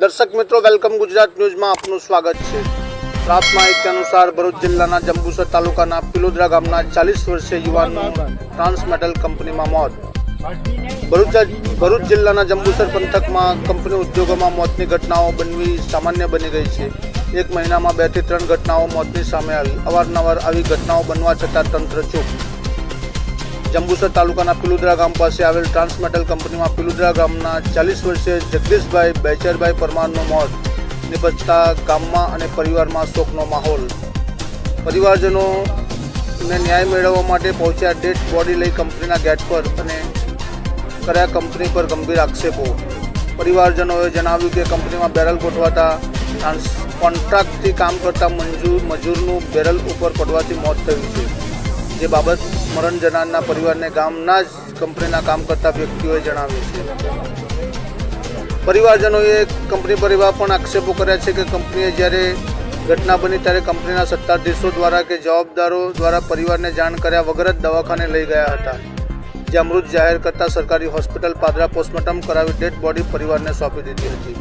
દર્શક મિત્રો, વેલકમ ગુજરાત ન્યૂઝમાં આપનું સ્વાગત છે। પ્રાપ્ત માહિતી અનુસાર ભરૂચ જિલ્લાના જંબુસર તાલુકાના પિલોદરા ગામના 40 વર્ષીય યુવાનનું ટ્રાન્સમેટલ કંપનીમાં મોત। ભરૂચ જિલ્લાના જંબુસર પંથકમાં કંપની ઉદ્યોગોમાં મોતની ઘટનાઓ બનવી સામાન્ય બની ગઈ છે। એક મહિનામાં 2 થી 3 ઘટનાઓ મોતની સામે આવી। અવારનવાર આવી ઘટનાઓ બનવા છતાં તંત્ર ચૂપ। જંબુસર તાલુકાના પિલોદરા ગામ પાસે આવેલ ટ્રાન્સમેટલ કંપનીમાં પિલોદરા ગામના 40 વર્ષીય જગદીશભાઈ બેચરભાઈ પરમારનું મોત નિપજતા ગામમાં અને પરિવારમાં શોકનો માહોલ। પરિવારજનોને ન્યાય મેળવવા માટે પહોંચ્યા ડેડ બોડી લઈ કંપનીના ગેટ પર અને કર્યા કંપની પર ગંભીર આક્ષેપો। પરિવારજનોએ જણાવ્યું કે કંપનીમાં બેરલ ગોઠવાતા કોન્ટ્રાક્ટથી કામ કરતા મજૂરનું બેરલ ઉપર પડવાથી મોત થયું છે, જે બાબત મરણ જનારના પરિવારને ગામના જ કંપનીના કામ કરતા વ્યક્તિઓએ જણાવ્યું છે। પરિવારજનોએ કંપની પરિવાર પણ આક્ષેપો કર્યા છે કે કંપનીએ જ્યારે ઘટના બની ત્યારે કંપનીના સત્તાધીશો દ્વારા કે જવાબદારો દ્વારા પરિવારને જાણ કર્યા વગર જ દવાખાને લઈ ગયા હતા, જ્યાં મૃત જાહેર કરતા સરકારી હોસ્પિટલ પાદરા પોસ્ટમોર્ટમ કરાવી ડેડ બોડી પરિવારને સોંપી દીધી હતી।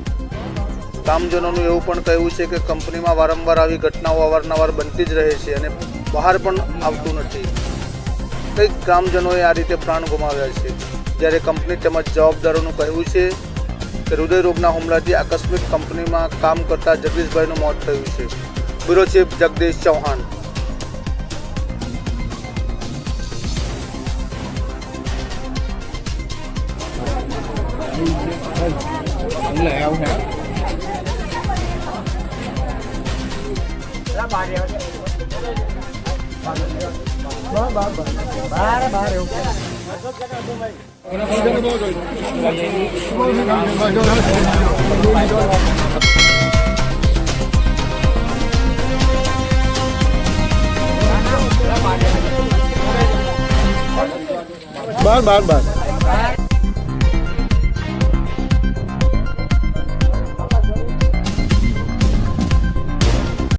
ગામજનોનું એવું પણ કહેવું છે કે કંપનીમાં વારંવાર આવી ઘટનાઓ અવારનવાર બનતી જ રહે છે અને બહાર પણ આવતું નથી। કંઈક ગ્રામજનોએ આ રીતે પ્રાણ ગુમાવ્યા છે, જ્યારે કંપની તેમજ જવાબદારોનું કહેવું છે કે હૃદયરોગના હુમલાથી આકસ્મિક કંપનીમાં કામ કરતા જગદીશભાઈનું મોત થયું છે। Bureau chief Jagdish Chauhan. બાર